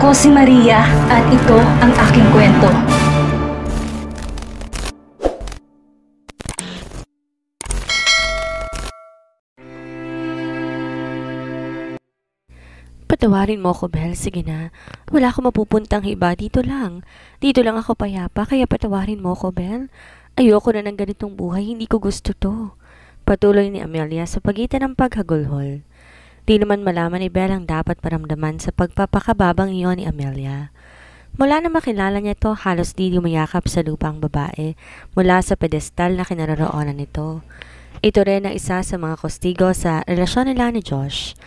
Ako si Maria at ito ang aking kwento. Patawarin mo ako, Belle. Sige na. Wala akong mapupuntang iba. Dito lang. Dito lang ako payapa, kaya patawarin mo ako, Belle. Ayoko na ng ganitong buhay. Hindi ko gusto to. Patuloy ni Amelia sa pagitan ng paghagulhol. Di naman malaman ni Belle ang dapat maramdaman sa pagpapakababang iyon ni Amelia. Mula na makilala niya ito, halos di umayakap sa lupa ang babae mula sa pedestal na kinaroroonan nito. Ito rin ang isa sa mga kostigo sa relasyon nila ni Josh.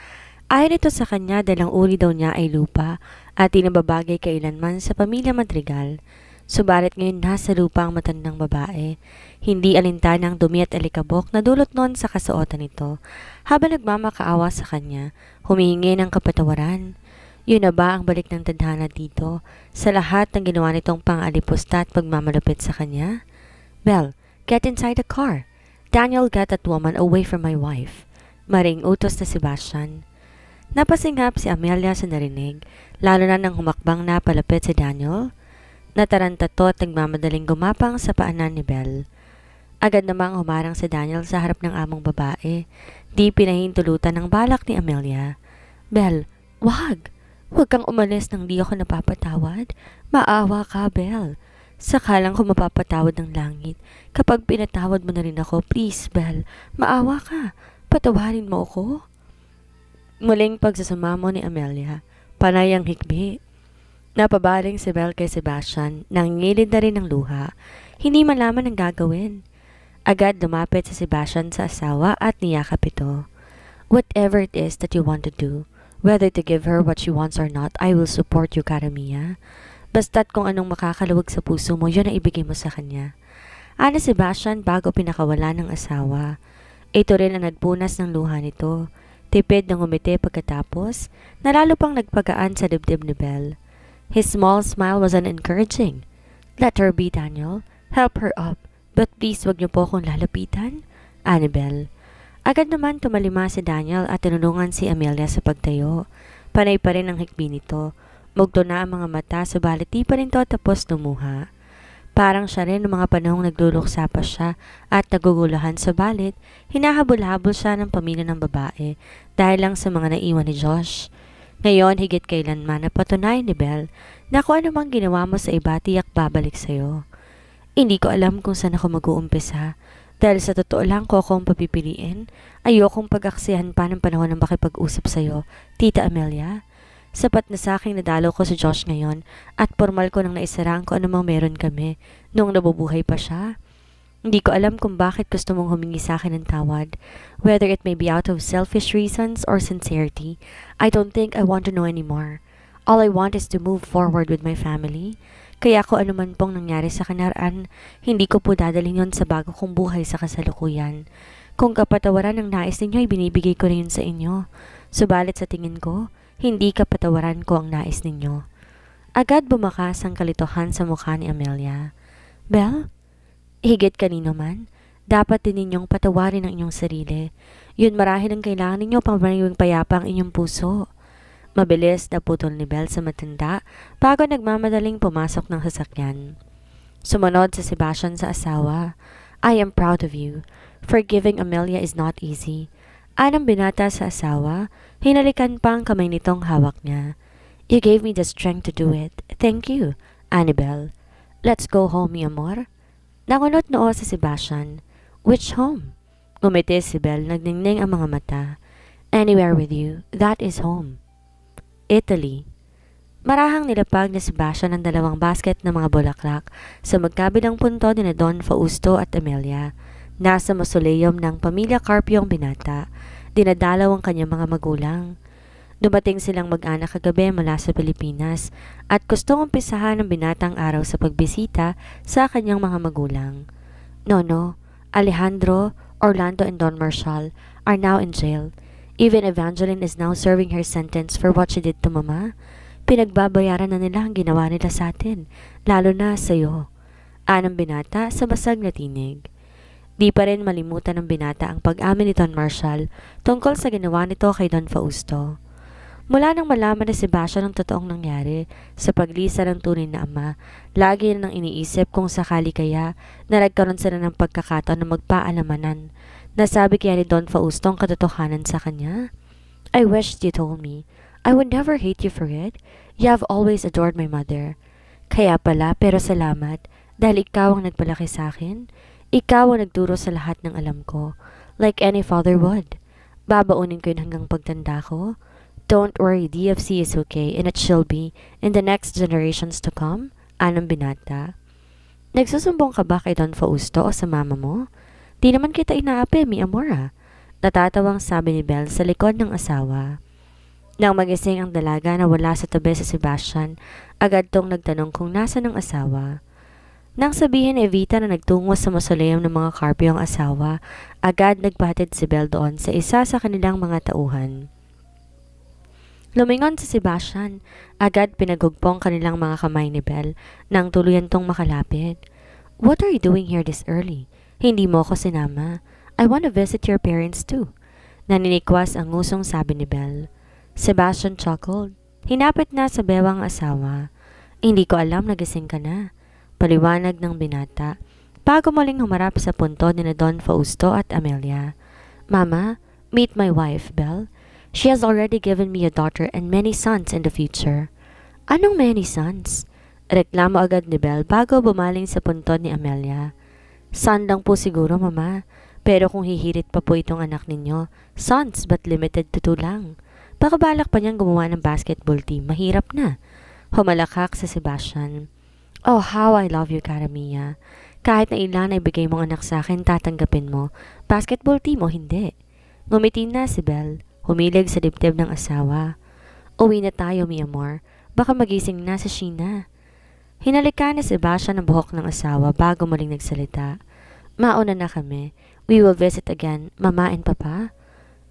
Ayon ito sa kanya dahil ang uri daw niya ay lupa at di nababagay kailanman sa pamilya Madrigal. Subalit ngayon nasa lupa ang matandang babae. Hindi alintanang dumi at alikabok na dulot noon sa kasuotan nito habang nagmamakaawa sa kanya, humihingi ng kapatawaran. Yun na ba ang balik ng tadhana dito sa lahat ng ginawa nitong pang-alipusta at pagmamalupit sa kanya? Belle, get inside the car. Daniel, get that woman away from my wife. Maring utos na Sebastian. Napasinghap si Amelia sa narinig, lalo na nang humakbang na palapit si Daniel. Nataranta to at nagmamadaling gumapang sa paanan ni Belle. Agad namang humarang si Daniel sa harap ng among babae. Di pinahintulutan ng balak ni Amelia. Belle, wag! Huwag kang umalis nang di ako napapatawad. Maawa ka, Belle. Sakalang ko mapapatawad ng langit. Kapag pinatawad mo na rin ako, please, Belle, maawa ka. Patawarin mo ako. Muling pagsasumamo ni Amelia, panay ang hikbi. Napabaling si Belle kay Sebastian, nangingilid na rin ng luha. Hindi malaman ang gagawin. Agad lumapit si Sebastian sa asawa at niyakap ito. Whatever it is that you want to do, whether to give her what she wants or not, I will support you, Karamia. Basta't kung anong makakaluwag sa puso mo, yun ang ibigay mo sa kanya. Ana Sebastian bago pinakawala ng asawa. Ito rin ang nagpunas ng luha nito. Tipid ng umiti pagkatapos, nalalo pang nagpagaan sa dibdib ni Belle. His small smile was encouraging. Let her be, Daniel. Help her up. But please wag niyo po akong lalapitan. Ani Belle. Agad naman tumalima si Daniel at tinulungan si Amelia sa pagtayo. Panay pa rin ang hikbi nito. Mugto na ang mga mata subalit di pa rin to tapos lumuha. Parang siya rin noong mga panahong nagluluksa pa siya at nagugulahan subalit hinahabol-habol siya ng pamilya ng babae dahil lang sa mga naiwan ni Josh. Ngayon higit kailanman na patunayan ni Belle na kung ano mang ginawa mo sa iba tiyak babalik sa'yo. Hindi ko alam kung saan ako mag-uumpisa dahil sa totoo lang ko akong papipiliin. Ayokong pag-aksihan pa ng panahon ng makipag-usap sa'yo, Tita Amelia. Sapat na sa aking nadalo ko si Josh ngayon at formal ko nang naisarang ko anumang meron kami noong nabubuhay pa siya. Hindi ko alam kung bakit gusto mong humingi sa akin ng tawad. Whether it may be out of selfish reasons or sincerity, I don't think I want to know anymore. All I want is to move forward with my family. Kaya kung anuman pong nangyari sa kanaraan, hindi ko po dadalhin yon sa bago kong buhay sa kasalukuyan. Kung kapatawaran ng nais ninyo ay binibigay ko rin sa inyo. Subalit sa tingin ko, hindi kapatawaran ko ang nais ninyo. Agad bumakas ang kalituhan sa mukha ni Amelia. Belle, higit kanino man, dapat din ninyong patawarin ang inyong sarili. Yun marahil ang kailangan ninyo pang maging payapa ang inyong puso. Mabilis na putol ni Belle sa matanda bago nagmamadaling pumasok ng sasakyan. Sumunod si Sebastian sa asawa. I am proud of you. Forgiving Amelia is not easy. Anang binata sa asawa, hinalikan pa ang kamay nitong hawak niya. You gave me the strength to do it. Thank you, Annabelle. Let's go home, mi amor. Nangunot noo si Sebastian. Which home? Ngumiti si Belle, nagningning ang mga mata. Anywhere with you, that is home. Italy. Marahang nilapag ni Sebastian ang dalawang basket ng mga bulaklak sa magkabilang punto ni Don Fausto at Amelia. Nasa mausoleum ng pamilya Carpio ang binata. Dinadalaw ang kanyang mga magulang. Dumating silang mag-anak kagabi mula sa Pilipinas at gustong umpisahan ng binatang araw sa pagbisita sa kanyang mga magulang. Nono, Alejandro, Orlando and Don Marshall are now in jail. Even Evangeline is now serving her sentence for what she did to Mama. Pinagbabayaran na nila ang ginawa nila sa atin, lalo na sa iyo. Anang binata sa basag na tinig. Di pa rin malimutan ng binata ang pag-amin ni Don Marshall tungkol sa ginawa nito kay Don Fausto. Mula nang malaman ni Sebastian ang totoong nangyari sa paglisa ng tunay na ama, lagi na nang iniisip kung sakali kaya na nagkaroon sila ng pagkakataon na magpaalamanan. Nasabi kaya ni Don Fausto ang katotohanan sa kanya? I wished you told me. I would never hate you for it. You have always adored my mother. Kaya pala, pero salamat, dahil ikaw ang nagpalaki sa akin. Ikaw ang nagturo sa lahat ng alam ko, like any father would. Babaunin ko yun hanggang pagtanda ko. Don't worry, DFC is okay and it shall be in the next generations to come. Anong binata? Nagsusumbong ka ba kay Don Fausto o sa mama mo? Di naman kita inaapi, mi amora. Natatawang sabi ni Belle sa likod ng asawa. Nang magising ang dalaga na wala sa tabi sa Sebastian, agad tong nagtanong kung nasa ng asawa. Nang sabihin ni Evita na nagtungo sa mausoleum ng mga Carpio ang asawa, agad nagpahatid si Belle doon sa isa sa kanilang mga tauhan. Lumingon si Sebastian, agad pinagugpong kanilang mga kamay ni Belle nang tuluyan tong makalapit. What are you doing here this early? Hindi mo ako sinama. I want to visit your parents too. Naninikwas ang ngusong sabi ni Belle. Sebastian chuckled. Hinapit na sa bewang asawa. Hindi ko alam nagising ka na. Paliwanag ng binata. Bago muling humarap sa punto ni Don Fausto at Amelia. Mama, meet my wife, Belle. She has already given me a daughter and many sons in the future. Anong many sons? Reklamo agad ni Belle bago bumaling sa punto ni Amelia. Son lang po siguro, Mama. Pero kung hihirit pa po itong anak ninyo, sons but limited to 2 lang. Baka balak pa niyang gumawa ng basketball team, mahirap na. Humalakak sa Sebastian. Oh, how I love you, Karamia. Kahit na ilan ay bigay mong anak sa akin, tatanggapin mo. Basketball team o hindi. Ngumiti na si Belle. Humilig sa dibdib ng asawa. Uwi na tayo, mi amor. Baka magising na si Sheena. Hinalikan ni Sebastian ang buhok ng asawa bago muling nagsalita. Mauna na kami. We will visit again, Mama and Papa.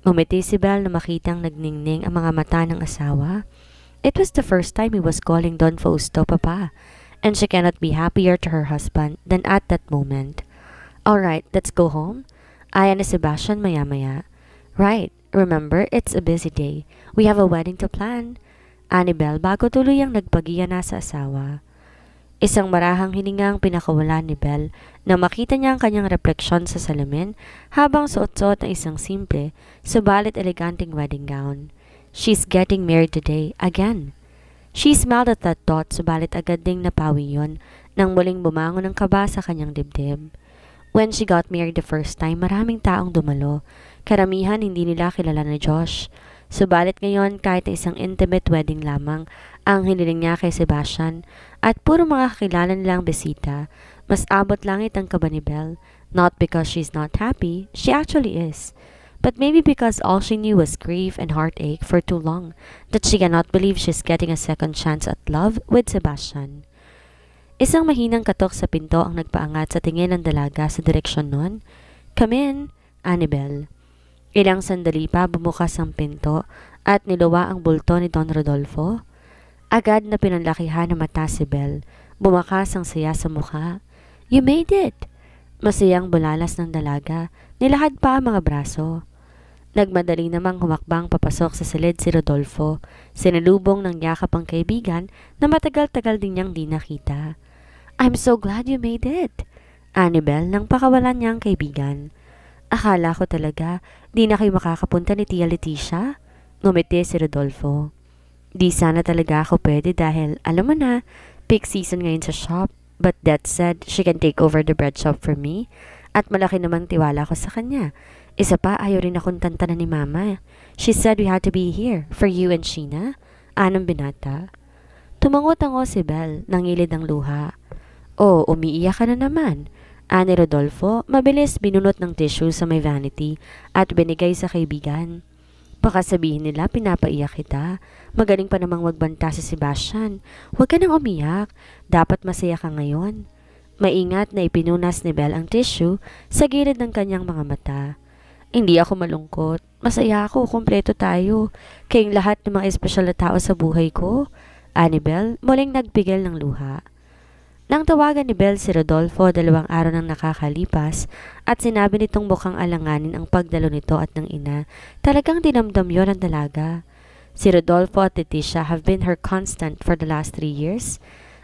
Ngumiti si Belle na makitang nagningning ang mga mata ng asawa. It was the first time he was calling Don Fausto Papa, and she cannot be happier to her husband than at that moment. Alright, let's go home. Aya ni Sebastian maya-maya. Right. Remember, it's a busy day. We have a wedding to plan. Ani Belle bago tuluyang nagpagiya na sa asawa. Isang marahang hiningang pinakawala ni Belle nang makita niya ang kanyang refleksyon sa salamin habang suot-suot ng isang simple, subalit eleganteng wedding gown. She's getting married today, again. She smiled at that thought, subalit agad ding napawi yon nang muling bumangon ng kaba sa kanyang dibdib. When she got married the first time, maraming taong dumalo. Karamihan hindi nila kilala ni Josh. Subalit ngayon kahit isang intimate wedding lamang ang hiniling niya kay Sebastian at puro mga kakilala nilang bisita, mas abot langit ang kaba ni Belle. Not because she's not happy, she actually is. But maybe because all she knew was grief and heartache for too long that she cannot believe she's getting a second chance at love with Sebastian. Isang mahinang katok sa pinto ang nagpaangat sa tingin ng dalaga sa direksyon nun. Come in, Annabelle. Ilang sandali pa bumukas ang pinto at niluwa ang bulto ni Don Rodolfo. Agad na pinanlakihan ng mata si Belle. Bumakas ang saya sa mukha. You made it! Masayang bulalas ng dalaga. Nilahad pa ang mga braso. Nagmadali namang humakbang papasok sa silid si Rodolfo. Sinalubong ng yakap ang kaibigan na matagal-tagal din niyang di nakita. I'm so glad you made it! Annabelle nang pakawalan niya ang kaibigan. Akala ko talaga, di na kayo makakapunta ni Tia Leticia? Ngumiti si Rodolfo. Di sana talaga ako pwede dahil, alam mo na, peak season ngayon sa shop. But that said, she can take over the bread shop for me. At malaki namang tiwala ko sa kanya. Isa pa, ayaw rin akong tantanan ni Mama. She said we had to be here for you and Sheena. Anong binata? Tumango-tango si Belle, nangilid ang luha. Oh, umiiyak ka na naman. Ani Rodolfo, mabilis binunot ng tissue sa may vanity at binigay sa kaibigan. Baka sabihin nila pinapaiyak kita. Magaling pa namang magbanta si Sebastian. Huwag ka nang umiyak. Dapat masaya ka ngayon. Maingat na ipinunas ni Belle ang tissue sa gilid ng kanyang mga mata. Hindi ako malungkot. Masaya ako, kumpleto tayo. Kayong lahat ng mga espesyal na tao sa buhay ko. Ani Belle, muling nagpigil ng luha. Nang tawagan ni Belle si Rodolfo 2 araw nang nakakalipas at sinabi nitong mukhang alanganin ang pagdalo nito at ng ina, talagang dinamdam yon ang dalaga. Si Rodolfo at Leticia have been her constant for the last 3 years.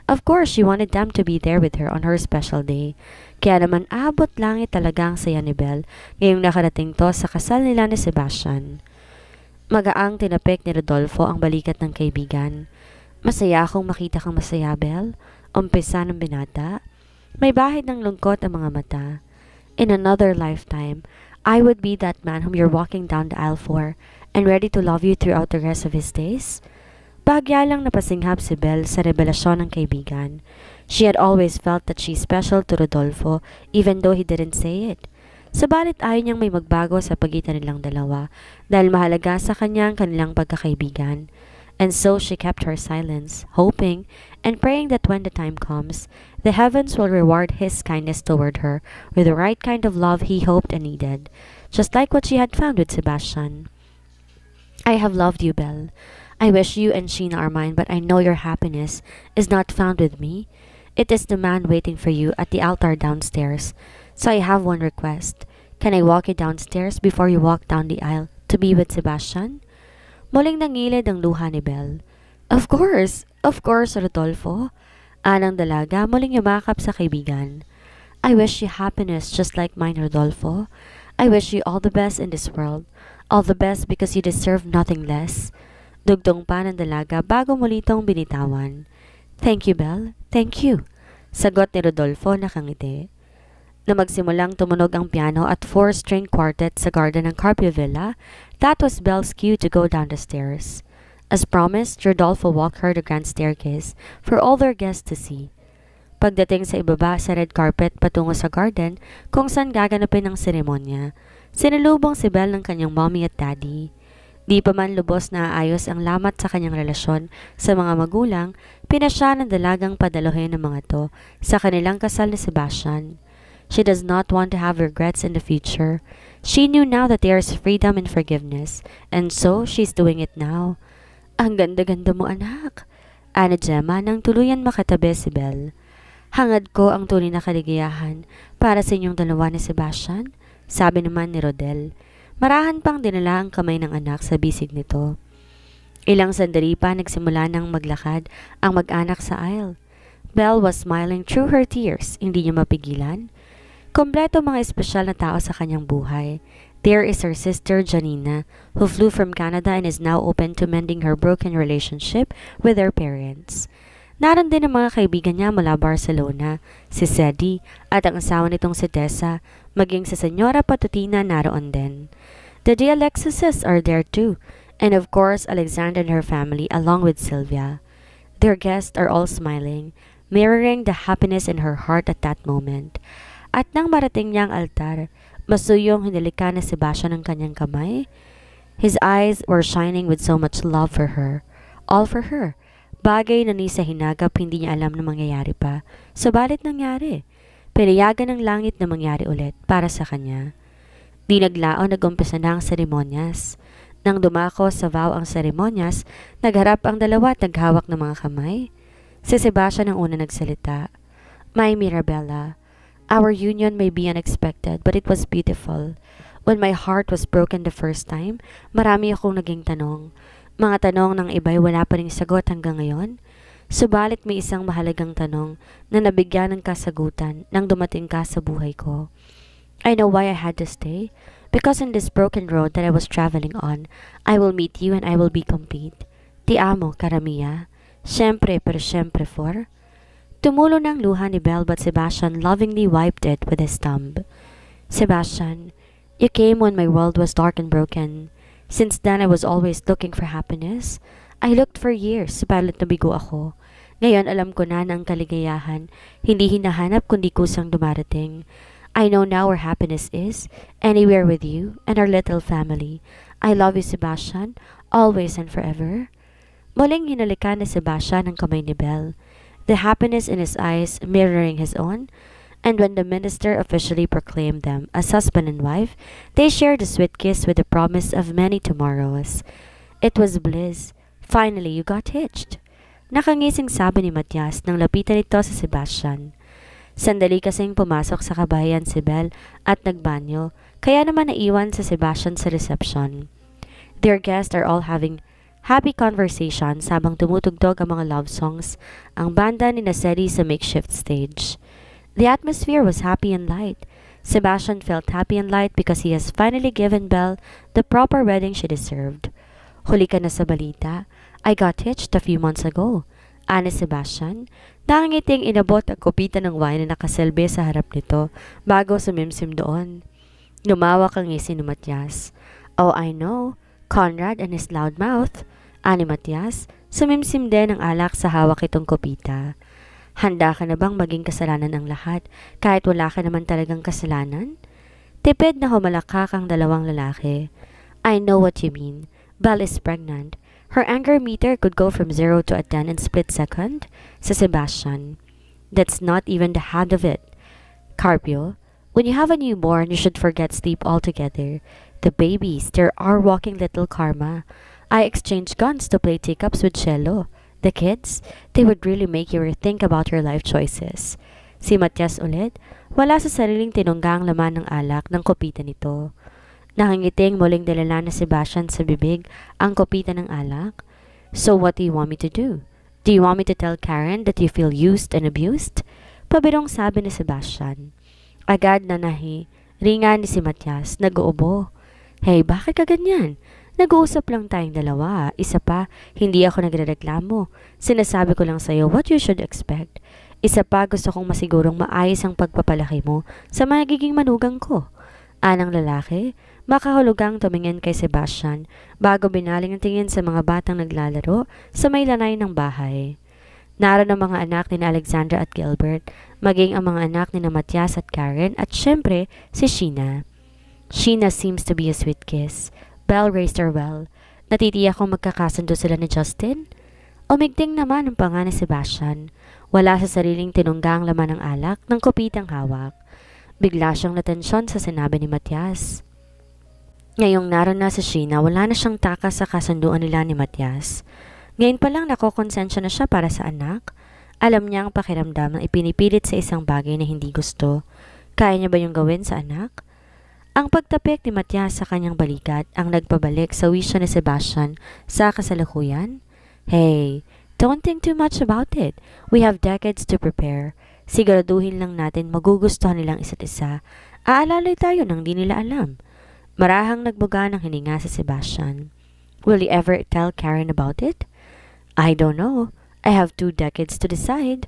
Of course, she wanted them to be there with her on her special day. Kaya naman abot langit talaga ang saya ni Belle ngayong nakarating to sa kasal nila ni Sebastian. Magaang tinapik ni Rodolfo ang balikat ng kaibigan. Masaya akong makita kang masaya, Belle. Umpisa ng binata. May bahid ng lungkot ang mga mata. In another lifetime, I would be that man whom you're walking down the aisle for and ready to love you throughout the rest of his days. Bahagya lang napasinghap si Belle sa revelasyon ng kaibigan. She had always felt that she's special to Rodolfo even though he didn't say it. Subalit ayaw niyang may magbago sa pagitan nilang dalawa dahil mahalaga sa kanya ang kanilang pagkakaibigan. And so she kept her silence, hoping and praying that when the time comes, the heavens will reward his kindness toward her with the right kind of love he hoped and needed, just like what she had found with Sebastian. I have loved you, Belle. I wish you and Sheena are mine, but I know your happiness is not found with me. It is the man waiting for you at the altar downstairs. So I have one request. Can I walk you downstairs before you walk down the aisle to be with Sebastian? Muling nangilid ang luha ni Belle. Of course, Rodolfo. Anang dalaga muling yumakap sa kaibigan. I wish you happiness just like mine, Rodolfo. I wish you all the best in this world. All the best because you deserve nothing less. Dugtong pa ng dalaga bago muli itong binitawan. Thank you, Belle. Thank you. Sagot ni Rodolfo nakangiti. Na magsimulang tumunog ang piano at 4-string quartet sa garden ng Carpio Villa, that was Belle's cue to go down the stairs. As promised, Rodolfo walked her the grand staircase for all their guests to see. Pagdating sa ibaba sa red carpet patungo sa garden kung saan gaganapin ang seremonya, sinalubong si Belle ng kanyang mommy at daddy. Di pa man lubos na ayos ang lamat sa kanyang relasyon sa mga magulang, pinasya ng dalagang padaluhin ng mga to sa kanilang kasal ni Sebastian. She does not want to have regrets in the future. She knew now that there is freedom and forgiveness, and so she's doing it now. Ang ganda-ganda mo, anak. Ana Gemma nang tuluyan makatabi si Belle. Hangad ko ang tunay na kaligayahan para sa inyong dalawa ni Sebastian, sabi naman ni Rodel. Marahan pang dinala ang kamay ng anak sa bisig nito. Ilang sandali pa nagsimula ng maglakad ang mag-anak sa aisle. Belle was smiling through her tears, hindi niya mapigilan. Kompleto mga espesyal na tao sa kanyang buhay. There is her sister Janina, who flew from Canada and is now open to mending her broken relationship with her parents. Naroon din ang mga kaibigan niya mula Barcelona, si Cedi at ang asawa nitong si Tessa, maging si Senyora Patutina naroon din. The De Alexis are there too, and of course Alexandra and her family along with Sylvia. Their guests are all smiling, mirroring the happiness in her heart at that moment. At nang marating niya ang altar, masuyong hinalika ni Sebastian ang kanyang kamay. His eyes were shining with so much love for her. All for her. Bagay na ni sa hinagap hindi niya alam na mangyayari pa. Subalit nangyari. Pinayagan ng langit na mangyari ulit para sa kanya. Di naglaon nagumpisa na ang seremonyas. Nang dumako sa vow ang seremonyas, nagharap ang dalawa at naghawak ng mga kamay. Si Sebastian ang una nagsalita. My Mirabella, our union may be unexpected but it was beautiful. When my heart was broken the first time, marami akong naging tanong. Mga tanong ng iba'y wala pa ring sagot hanggang ngayon. Subalit may isang mahalagang tanong na nabigyan ng kasagutan nang dumating ka sa buhay ko. I know why I had to stay. Because in this broken road that I was traveling on, I will meet you and I will be complete. Ti amo, cara mia. Siyempre pero siyempre for. Tumulo ng luha ni Belle but Sebastian lovingly wiped it with his thumb. Sebastian, you came when my world was dark and broken. Since then I was always looking for happiness. I looked for years, subalit nabigo ako. Ngayon alam ko na ang kaligayahan, hindi hinahanap kundi kusang dumarating. I know now where happiness is, anywhere with you and our little family. I love you, Sebastian, always and forever. Muling hinalikan ni Sebastian ang kamay ni Belle, the happiness in his eyes mirroring his own. And when the minister officially proclaimed them as husband and wife, they shared a sweet kiss with the promise of many tomorrows. It was bliss. Finally, you got hitched. Nakangising sabi ni Matias nang lapitan ito sa Sebastian. Sandali kasing pumasok sa kabahayan si Belle at nagbanyo, kaya naman naiwan sa Sebastian sa reception. Their guests are all having Happy conversations habang tumutugtog ang mga love songs ang banda ni Nasedi sa makeshift stage. The atmosphere was happy and light. Sebastian felt happy and light because he has finally given Belle the proper wedding she deserved. Huli ka na sa balita. I got hitched a few months ago. Ani Sebastian, nangangiting inabot ang kopita ng wine na nakaselbe sa harap nito bago sumimsim doon. Lumawak ang ngisi ni Matias. Oh, I know. Conrad and his loud mouth. Ani Matias, sumimsim din ang alak sa hawak itong kopita. Handa ka na bang maging kasalanan ang lahat kahit wala ka naman talagang kasalanan? Tipid na humalakak ang dalawang lalaki. I know what you mean. Belle is pregnant. Her anger meter could go from 0 to a 10 in split second. Sa Sebastian. That's not even the half of it. Carpio, when you have a newborn, you should forget sleep altogether. The babies, they're our walking little karma. I exchanged guns to play teacups with Cello. The kids, they would really make you rethink about your life choices. Si Matias ulit, wala sa sariling tinungga ang laman ng alak ng kopita nito. Nangangiting muling dalala na Sebastian sa bibig ang kopita ng alak. So what do you want me to do? Do you want me to tell Karen that you feel used and abused? Pabirong sabi ni Sebastian. Agad na ringan ni si Matias, nag-uubo. Hey, bakit ka ganyan? Nag-uusap lang tayong dalawa. Isa pa, hindi ako nagrereklamo. Sinasabi ko lang sa'yo what you should expect. Isa pa, gusto kong masigurong maayos ang pagpapalaki mo sa magiging manugang ko. Anang lalaki, makahulugang tumingin kay Sebastian bago binaling ang tingin sa mga batang naglalaro sa may lanay ng bahay. Naroon ang mga anak ni Alexandra at Gilbert, maging ang mga anak ni Matias at Karen at syempre si Sheena. Sheena seems to be a sweet kiss. Belle raised her well. Natitiyak kung magkakasundo sila ni Justin. Umigting naman ang panga ni Sebastian. Wala sa sariling tinungga ang laman ng alak ng kopitang hawak. Bigla siyang natensyon sa sinabi ni Matias. Ngayong naroon na sa Sheena, wala na siyang takas sa kasunduan nila ni Matias. Ngayon pa lang nakokonsensya na siya para sa anak. Alam niya ang pakiramdam ng ipinipilit sa isang bagay na hindi gusto. Kaya niya ba yung gawin sa anak? Ang pagtapik ni Matias sa kanyang balikat ang nagpabalik sa wisyo ni Sebastian sa kasalukuyan. Hey, don't think too much about it. We have decades to prepare. Siguraduhin lang natin magugustuhan nilang isa't isa. Aalalay tayo nang di nila alam. Marahang nagbuga ng hininga si Sebastian. Will you ever tell Karen about it? I don't know. I have 2 decades to decide.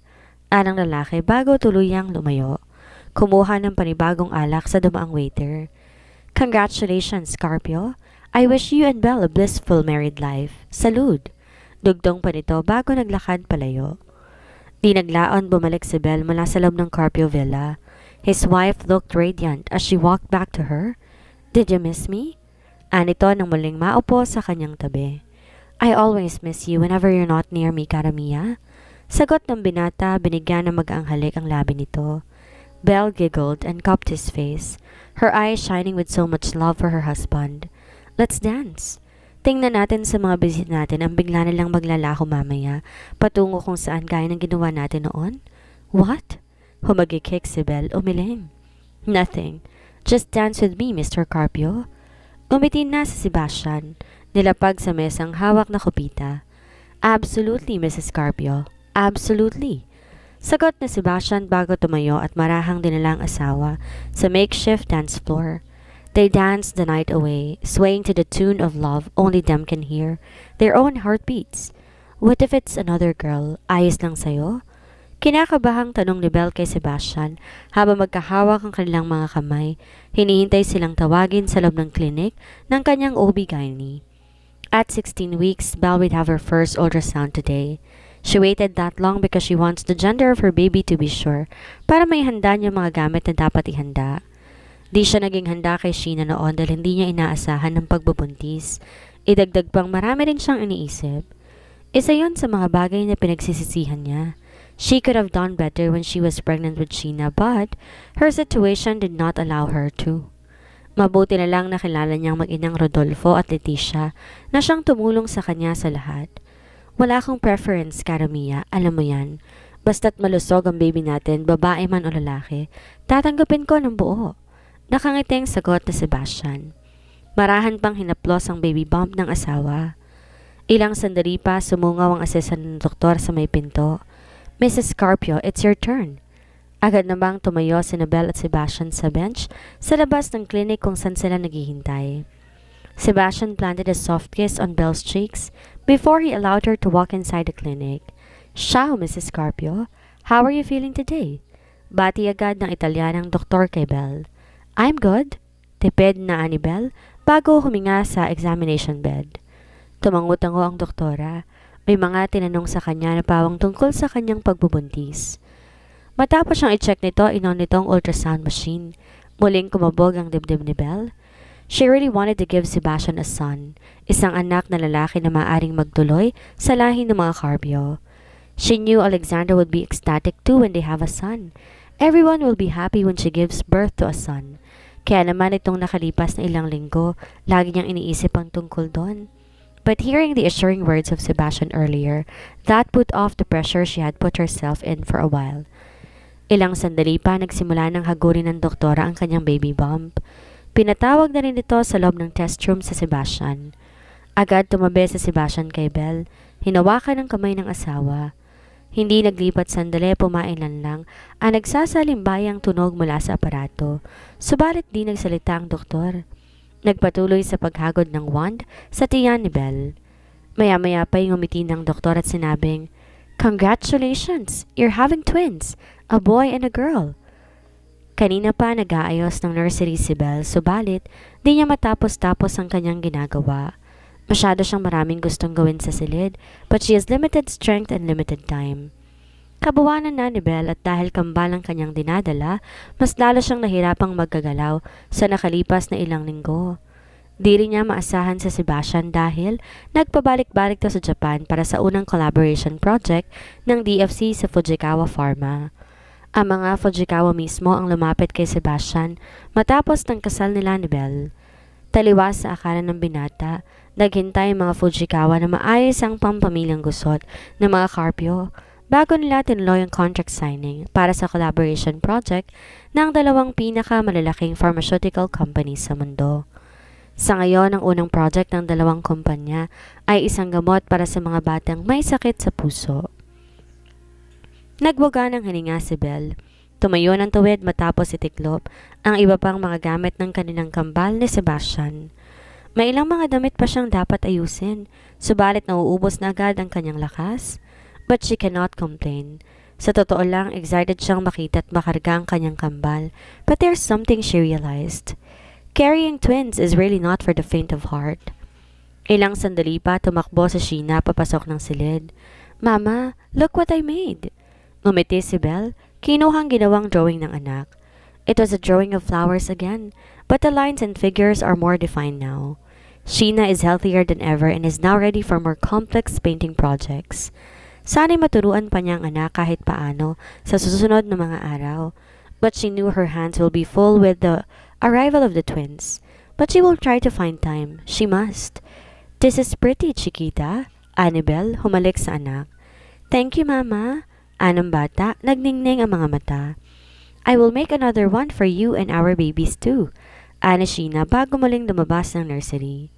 Anang lalaki bago tuluyang lumayo. Kumuha ng panibagong alak sa dumaang waiter. Congratulations, Scarpio. I wish you and Belle a blissful married life. Salud. Dugtong pa nito bago naglakad palayo. Di naglaon bumalik si Belle mula sa loob ng Carpio Villa. His wife looked radiant as she walked back to her. Did you miss me? Anito nang muling maupo sa kanyang tabi. I always miss you whenever you're not near me, Karamia. Sagot ng binata, binigyan ng mag-anghalik ang labi nito. Belle giggled and cupped his face, her eyes shining with so much love for her husband. Let's dance. Tingnan natin sa mga bisit natin ang bigla nilang maglalaho mamaya, patungo kung saan gaya ng ginawa natin noon. What? Humagikik si Belle, umiling. Nothing. Just dance with me, Mr. Carpio. Umiti na si Sebastian, nilapag sa mesang hawak na kopita. Absolutely, Mrs. Carpio. Absolutely. Sagot na Sebastian bago tumayo at marahang dinalang asawa sa makeshift dance floor. They danced the night away, swaying to the tune of love only them can hear, their own heartbeats. What if it's another girl? Ayos lang sa'yo? Kinakabahang tanong ni Belle kay Sebastian habang magkahawak ang kanilang mga kamay. Hinihintay silang tawagin sa loob ng klinik ng kanyang OB-GYN. At 16 weeks, Belle would have her first ultrasound today. She waited that long because she wants the gender of her baby to be sure para may handa niya mga gamit na dapat ihanda. Di siya naging handa kay Sheena noon dahil hindi niya inaasahan ng pagbubuntis. Idagdag pang marami rin siyang iniisip. Isa yon sa mga bagay na pinagsisisihan niya. She could have done better when she was pregnant with Sheena but her situation did not allow her to. Mabuti na lang nakilala niyang mag-inang Rodolfo at Leticia na siyang tumulong sa kanya sa lahat. Wala akong preference, Karamia, alam mo yan. Basta't malusog ang baby natin, babae man o lalaki, tatanggapin ko ng buo. Nakangiting sagot na Sebastian. Marahan pang hinaplos ang baby bump ng asawa. Ilang sandali pa sumungaw ang asistan ng doktor sa may pinto. Mrs. Carpio, it's your turn. Agad namang tumayo si Belle at Sebastian sa bench sa labas ng clinic kung saan sila naghihintay. Sebastian planted a soft kiss on Belle's cheeks before he allowed her to walk inside the clinic. Ciao, Mrs. Carpio. How are you feeling today? Bati agad ng Italianang doktor kay Belle. I'm good. Tipid na ani Belle bago huminga sa examination bed. Tumango-tango ang doktora. May mga tinanong sa kanya na pawang tungkol sa kanyang pagbubuntis. Matapos siyang i-check nito, inon nitong ultrasound machine. Muling kumabog ang dibdib ni Belle. She really wanted to give Sebastian a son, isang anak na lalaki na maaring magtuloy sa lahi ng mga Carpio. She knew Alexandra would be ecstatic too when they have a son. Everyone will be happy when she gives birth to a son. Kaya naman itong nakalipas na ilang linggo, lagi niyang iniisip ang tungkol doon. But hearing the assuring words of Sebastian earlier, that put off the pressure she had put herself in for a while. Ilang sandali pa nagsimula ng hagurin ng doktora ang kanyang baby bump. Pinatawag na rin ito sa loob ng test room sa Sebastian. Agad tumabi si Sebastian kay Belle, hinawakan ng kamay ng asawa. Hindi naglipat sandali, pumailan lang ang nagsasalimbayang tunog mula sa aparato. Subalit di nagsalita ang doktor. Nagpatuloy sa paghagod ng wand sa tiyan ni Belle. Maya-maya pa ngumiti ng doktor at sinabing, Congratulations! You're having twins! A boy and a girl! Kanina pa nag-aayos ng nursery si Belle, subalit di niya matapos-tapos ang kanyang ginagawa. Masyado siyang maraming gustong gawin sa silid, but she has limited strength and limited time. Kabuwanan na ni Belle at dahil kambal ang kanyang dinadala, mas lalo siyang nahirapang magkagalaw sa nakalipas na ilang linggo. Di rin niya maasahan sa Sebastian dahil nagpabalik-balik to sa Japan para sa unang collaboration project ng DFC sa Fujikawa Pharma. Ang mga Fujikawa mismo ang lumapit kay Sebastian matapos ng kasal nila ni Belle. Taliwas sa akala ng binata, naghintay ang mga Fujikawa na maayos ang pampamilyang gusot ng mga Carpio bago nila tinuloy ang contract signing para sa collaboration project ng dalawang pinakamalalaking pharmaceutical companies sa mundo. Sa ngayon, ang unang project ng dalawang kumpanya ay isang gamot para sa mga batang may sakit sa puso. Nagbuga ng hininga si Belle. Tumayo ng tuwid matapos itiklop ang iba pang mga gamit ng kanilang kambal ni Sebastian. May ilang mga damit pa siyang dapat ayusin, subalit nauubos na agad ang kanyang lakas. But she cannot complain. Sa totoo lang, excited siyang makita at makarga ang kanyang kambal, but there's something she realized. Carrying twins is really not for the faint of heart. Ilang sandali pa tumakbo si Sheena papasok ng silid. Mama, look what I made! Ngumiti si Belle, kinuhang ginawang drawing ng anak. It was a drawing of flowers again, but the lines and figures are more defined now. Sheena is healthier than ever and is now ready for more complex painting projects. Sana'y maturuan pa niya ang anak kahit paano sa susunod na mga araw. But she knew her hands will be full with the arrival of the twins. But she will try to find time. She must. This is pretty, Chiquita. Annabelle, humalik sa anak. Thank you, Mama. Anong bata, nagningning ang mga mata. I will make another one for you and our babies too. Ani Sheena bago muling lumabas ng nursery.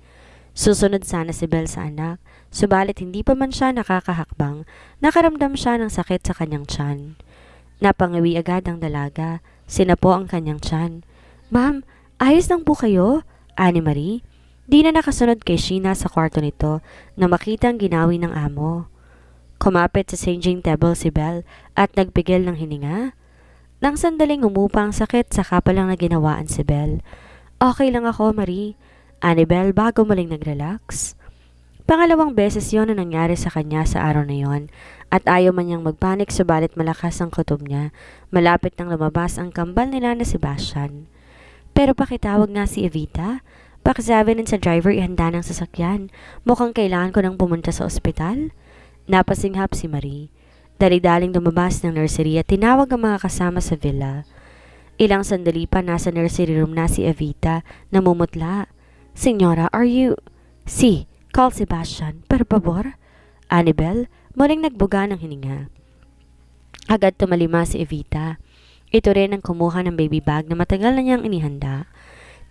Susunod sana si Belle sa anak, subalit hindi pa man siya nakakahakbang, nakaramdam siya ng sakit sa kanyang tiyan. Napangawi agad ang dalaga, sinapo ang kanyang tiyan. Ma'am, ayos lang po kayo? Ani Marie. Di na nakasunod kay Sheena sa kwarto nito na makitang ginawi ng amo. Kumapit sa changing table si Belle at nagpigil ng hininga. Nang sandaling umupa ang sakit, saka pa lang na ginawaan si Belle. Okay lang ako, Marie. Ani Belle bago muling nag-relax. Pangalawang beses yon na nangyari sa kanya sa araw na yon at ayaw man niyang magpanik subalit malakas ang kutob niya. Malapit nang lumabas ang kambal nila na Sebastian. Pero pakitawag nga si Evita. Pakisabi sa driver ihanda ng sasakyan. Mukhang kailangan ko nang pumunta sa ospital. Napasinghap si Marie. Dali-daling lumabas ng nursery at tinawag ang mga kasama sa villa. Ilang sandali pa nasa nursery room na si Evita, namumutla. Senyora, are you... Si, call Sebastian, per favor. Annabelle, muling nagbuga ng hininga. Agad tumalima si Evita. Ito rin ang kumuha ng baby bag na matagal na niyang inihanda.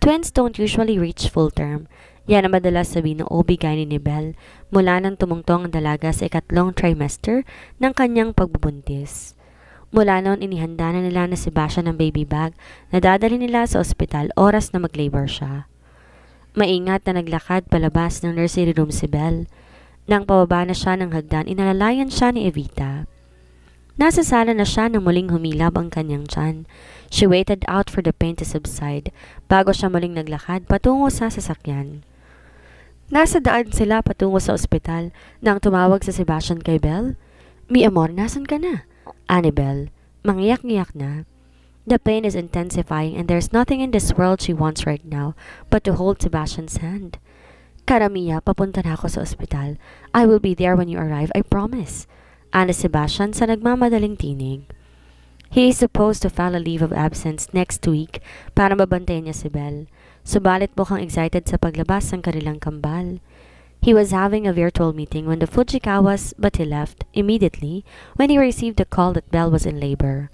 Twins don't usually reach full term. Yan ang madalas sabihin ng OB-GYN ni Belle mula nang tumungtong ang dalaga sa ikatlong trimester ng kanyang pagbubuntis. Mula noon inihanda na nila na Sebastian ng baby bag na dadalhin nila sa ospital oras na mag-labor siya. Maingat na naglakad palabas ng nursery room si Belle. Nang pababa na siya ng hagdan, inalalayan siya ni Evita. Nasa sala na siya nang muling humilab ang kanyang tiyan. She waited out for the pain to subside bago siya muling naglakad patungo sa sasakyan. Nasa daan sila patungo sa ospital nang tumawag sa Sebastian kay Belle. Mi amor, nasan ka na? Ani Belle, mangiyak-ngiyak na. The pain is intensifying and there's nothing in this world she wants right now but to hold Sebastian's hand. Karamia, papunta na ako sa ospital. I will be there when you arrive, I promise. Ani Sebastian sa nagmamadaling tinig. He is supposed to file a leave of absence next week para mabantayan niya si Belle. Subalit mukhang excited sa paglabas ng kanilang kambal. He was having a virtual meeting when the Fujikawas but he left immediately when he received a call that Belle was in labor.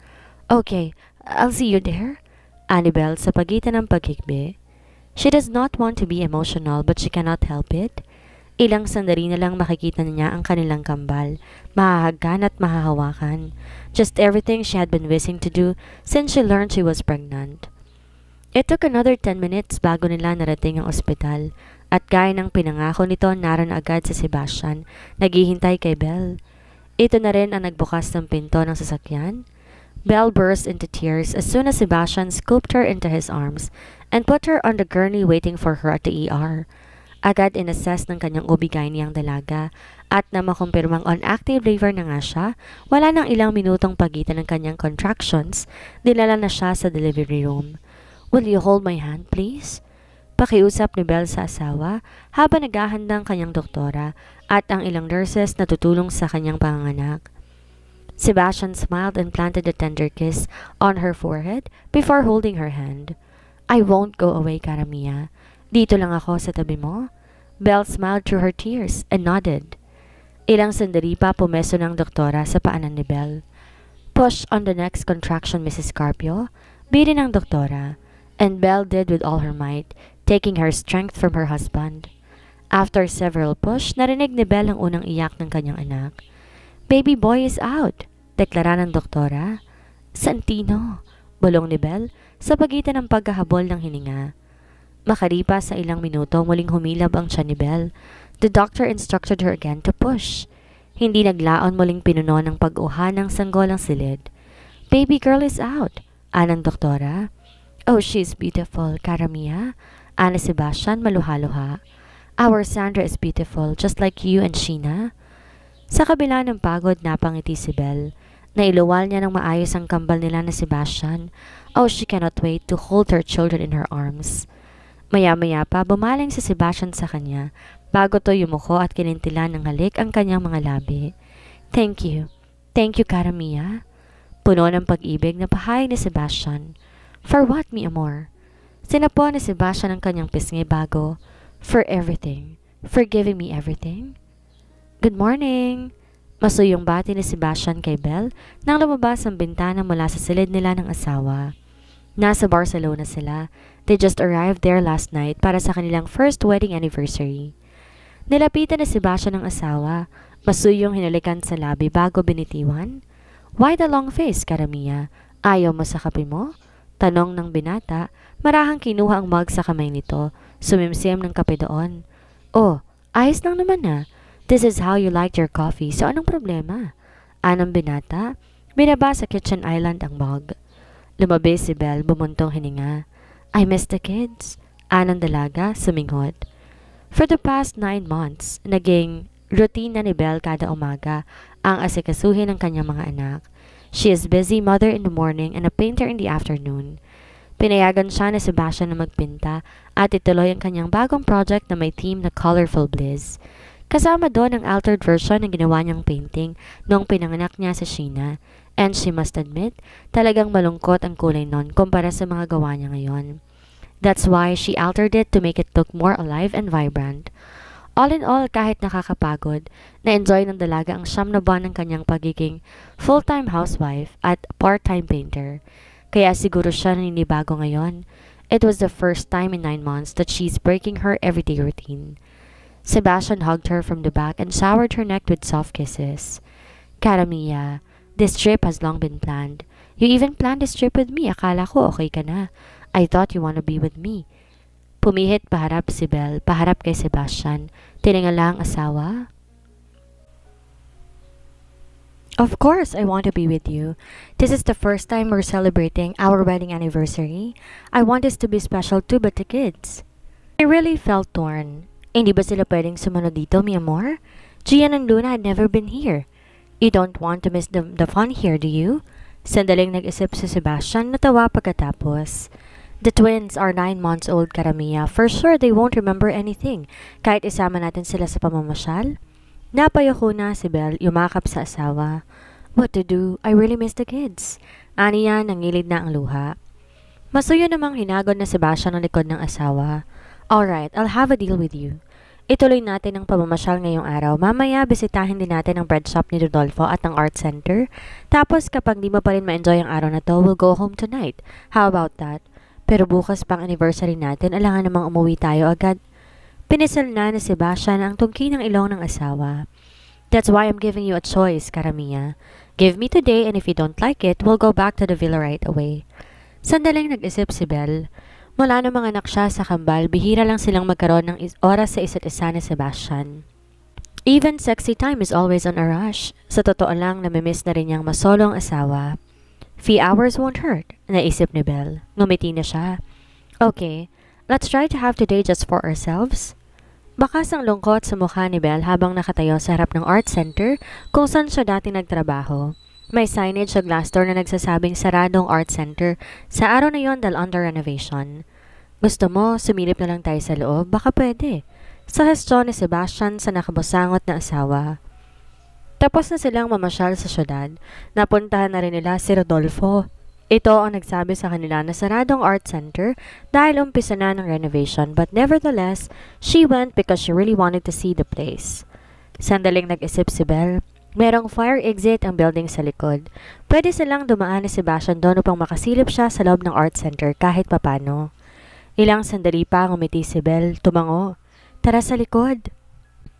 Okay, I'll see you there. Ani Belle sa pagitan ng paghikbi. She does not want to be emotional but she cannot help it. Ilang sandali na lang makikita niya ang kanilang kambal, mahahagkan at mahahawakan. Just everything she had been wishing to do since she learned she was pregnant. It took another 10 minutes bago nila narating ang ospital, at gaya ng pinangako nito naroon agad si Sebastian, naghihintay kay Belle. Ito na rin ang nagbukas ng pinto ng sasakyan. Belle burst into tears as soon as Sebastian scooped her into his arms and put her on the gurney waiting for her at the ER. Agad inassess ng kanyang OB-GYN ang dalaga at na makumpirmang on active labor na nga siya, wala nang ilang minutong pagitan ng kanyang contractions, dinala na siya sa delivery room. Will you hold my hand, please? Pakiusap ni Belle sa asawa habang naghahanda ang kanyang doktora at ang ilang nurses na tutulong sa kanyang panganganak. Sebastian smiled and planted a tender kiss on her forehead before holding her hand. I won't go away, Karamia. Dito lang ako sa tabi mo. Belle smiled through her tears and nodded. Ilang sandali pa pumeso ng doktora sa paanan ni Belle. Push on the next contraction, Mrs. Carpio. Bidin ng doktora. And Belle did with all her might, taking her strength from her husband. After several push, narinig ni Belle ang unang iyak ng kanyang anak. Baby boy is out, deklara ng doktora. Santino, bulong ni Belle sa pagitan ng pagkahabol ng hininga. Makalipas sa ilang minuto, muling humilab ang tiyan ni Belle. The doctor instructed her again to push. Hindi naglaon, muling pinuno ng pag-uha ng sanggol ang silid. Baby girl is out, anang doktora. Oh, she's beautiful, Karamia. Ana Sebastian, maluha-luha. Our Sandra is beautiful, just like you and Sheena. Sa kabila ng pagod, napangiti si Belle. Nailuwal niya ng maayos ang kambal nila na Sebastian. Oh, she cannot wait to hold her children in her arms. Maya-maya pa, bumaling si Sebastian sa kanya, bago to yumuko at kinintilan ng halik ang kanyang mga labi. Thank you. Thank you, Karamia. Puno ng pag-ibig na pahayag ni Sebastian. For what, mi amor? Sinapo ni Sebastian ang kanyang pisngi bago, for everything. For giving me everything. Good morning! Masuyong bati ni Sebastian kay Belle nang lumabas ang bintana mula sa silid nila ng asawa. Nasa Barcelona sila. They just arrived there last night para sa kanilang first wedding anniversary. Nilapitan ni Sebastian ang asawa, masuyong hinalikan sa labi bago binitiwan. Why the long face, Karamia? Ayaw mo sa kape mo? Tanong ng binata, marahang kinuha ang mug sa kamay nito, sumimsim ng kape doon. Oh, ayos lang naman na. This is how you liked your coffee, so anong problema? Anong binata, binaba sa kitchen island ang mug. Lumabi si Belle, bumuntong hininga. I miss the kids. Anong dalaga, suminghot. For the past 9 months, naging routine na ni Belle kada umaga ang asikasuhin ng kanyang mga anak. She is busy mother in the morning and a painter in the afternoon. Pinayagan siya ni Sebastian na magpinta at ituloy ang kanyang bagong project na may theme na Colorful Bliss. Kasama doon ang altered version ng ginawa niyang painting noong pinanganak niya sa Sheena. And she must admit, talagang malungkot ang kulay nun kumpara sa mga gawa niya ngayon. That's why she altered it to make it look more alive and vibrant. All in all, kahit nakakapagod, na-enjoy ng dalaga ang 9 na buwan ng kanyang pagiging full-time housewife at part-time painter. Kaya siguro siya naninibago ngayon. It was the first time in 9 months that she's breaking her everyday routine. Sebastian hugged her from the back and showered her neck with soft kisses. Cara Mia, this trip has long been planned. You even planned this trip with me. Akala ko okay ka na. I thought you wanna be with me. Pumihit paharap si Belle, paharap kay Sebastian. Tiningala ang asawa. Of course, I want to be with you. This is the first time we're celebrating our wedding anniversary. I want this to be special too, but the kids. I really felt torn. Hindi ba sila pwedeng sumunod dito, mi amor? Gian and Luna had never been here. You don't want to miss the fun here, do you? Sandaling nag-isip si Sebastian, natawa pagkatapos. The twins are 9 months old, Cara Mia. For sure, they won't remember anything. Kahit isama natin sila sa pamamasyal. Napayoko na si Belle, yumakap sa asawa. What to do? I really miss the kids. Aniya, nangilid na ang luha. Masuyo namang hinagod na Sebastian ang likod ng asawa. Alright, I'll have a deal with you. Ituloy natin ang pamamasyal ngayong araw. Mamaya, bisitahin din natin ang bread shop ni Rodolfo at ang art center. Tapos kapag di mo pa rin ma-enjoy ang araw na to, we'll go home tonight. How about that? Pero bukas pang anniversary natin, alangan namang umuwi tayo agad. Pinisal na ni Sebastian ang tungki ng ilong ng asawa. That's why I'm giving you a choice, Cara Mia. Give me today and if you don't like it, we'll go back to the villa right away. Sandaling nag-isip si Belle. Mula na mga anak siya sa kambal, bihira lang silang magkaroon ng oras sa isa't isa ni Sebastian. Even sexy time is always on a rush. Sa totoo lang, namimiss na rin niyang masolong asawa. Few hours won't hurt, naisip ni Belle. Ngumiti na siya. Okay, let's try to have today just for ourselves. Bakas ang lungkot sa mukha ni Belle habang nakatayo sa harap ng art center kung saan siya dati nagtrabaho. May signage sa glass door na nagsasabing saradong art center sa araw na yon dahil under renovation. Gusto mo, sumilip na lang tayo sa loob? Baka pwede. Sa gestyon ni Sebastian sa nakabusangot na asawa. Tapos na silang mamasyal sa syudad. Napuntahan na rin nila si Rodolfo. Ito ang nagsabi sa kanila na saradong art center dahil umpisa na ng renovation but nevertheless, she went because she really wanted to see the place. Sandaling nag-isip si Belle, merong fire exit ang building sa likod. Pwede silang dumaan ni Sebastian doon upang makasilip siya sa loob ng art center kahit papano. Ilang sandali pa ngumiti si Belle, tumango. Tara sa likod.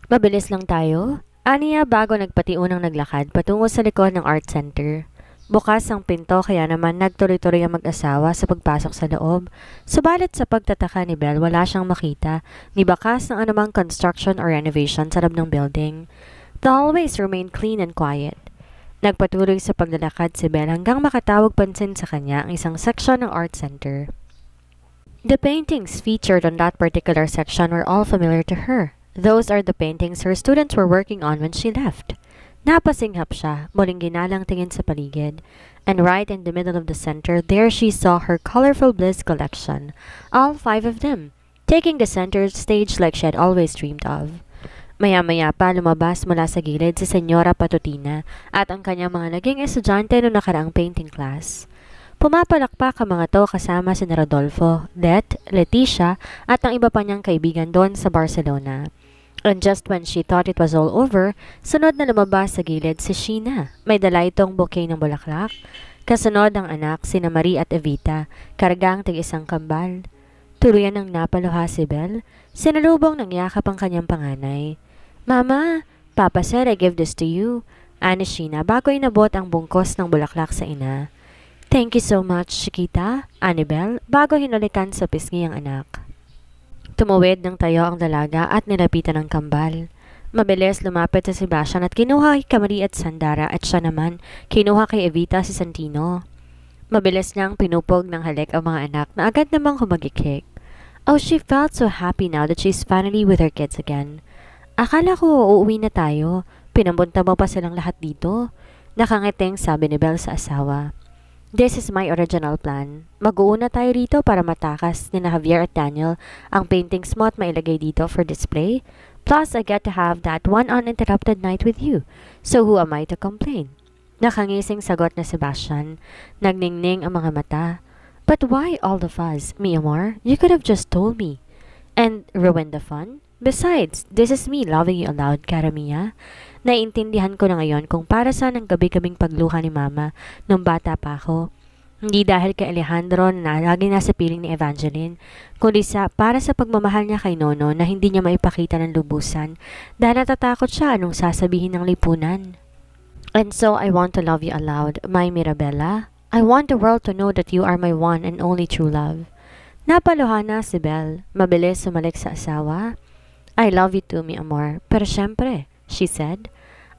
Mabilis lang tayo. Aniya bago nagpatiunang naglakad patungo sa likod ng art center. Bukas ang pinto kaya naman nagtuloy-tuloy ang mag-asawa sa pagpasok sa loob. Subalit sa pagtataka ni Belle wala siyang makita ni bakas ng anumang construction or renovation sa loob ng building. The hallways remained clean and quiet. Nagpatuloy sa paglalakad si Belle hanggang makatawag pansin sa kanya ang isang section ng art center. The paintings featured on that particular section were all familiar to her. Those are the paintings her students were working on when she left. Napasinghap siya, muling ginalang tingin sa paligid. And right in the middle of the center, there she saw her colorful Bliss collection, all 5 of them, taking the center stage like she had always dreamed of. Maya-maya pa lumabas mula sa gilid si Senyora Patutina at ang kanyang mga naging estudyante noong nakaraang painting class. Pumapalakpak ang mga to kasama si Rodolfo, Det, Leticia at ang iba pa niyang kaibigan doon sa Barcelona. And just when she thought it was all over, sunod na lumabas sa gilid si Sheena. May dala itong bouquet ng bulaklak. Kasunod ang anak, sina Marie at Evita, kargang tig-isang kambal. Tuluyan ng napaluha si Belle. Sinalubong ng yakap ang kanyang panganay. Mama, Papa said I give this to you. Ani Sheena bago inabot ang bungkos ng bulaklak sa ina. Thank you so much, Chiquita, ani Belle, bago hinulikan sa pisngi ang anak. Tumawid ng tayo ang dalaga at nilapitan ng kambal. Mabilis lumapit sa Sebastian at kinuha kay Camari at Sandara at siya naman kinuha kay Evita si Santino. Mabilis niyang pinupog ng halik ang mga anak na agad namang humagikik. Oh, she felt so happy now that she's finally with her kids again. Akala ko uuwi na tayo. Pinambunta mo pa silang lahat dito. Nakangiting sabi ni Belle sa asawa. This is my original plan. Mag-uuna tayo rito para matakas ni na Javier at Daniel ang paintings mo at mailagay dito for display. Plus, I get to have that one uninterrupted night with you. So who am I to complain? Nakangising sagot na Sebastian. Nagningning ang mga mata. But why all the fuss, mi amor? You could have just told me. And ruin the fun? Besides, this is me loving you aloud, Cara Mia. Naiintindihan ko na ngayon kung para saan ang gabi-gabing pagluha ni Mama nung bata pa ako. Hindi dahil kay Alejandro na lagi nasa piling ni Evangeline, kundi para sa pagmamahal niya kay Nono na hindi niya maipakita ng lubusan dahil natatakot siya anong sasabihin ng lipunan. And so I want to love you aloud, my Mirabella. I want the world to know that you are my one and only true love. Napaluha na si Belle, mabilis sumalik sa asawa. I love you too, mi amor. Pero syempre, she said.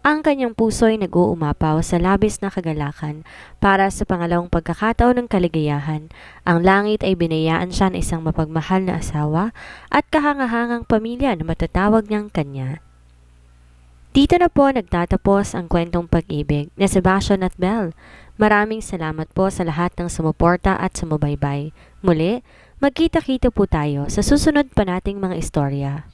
Ang kanyang puso'y nag-uumapaw sa labis na kagalakan para sa pangalawang pagkakataon ng kaligayahan. Ang langit ay binayaan siya ng isang mapagmahal na asawa at kahangahangang pamilya na matatawag niyang kanya. Dito na po nagtatapos ang kwentong pag-ibig na Sebastian at Belle. Maraming salamat po sa lahat ng sumuporta at sumubaybay. Muli, magkita-kita po tayo sa susunod pa nating mga istorya.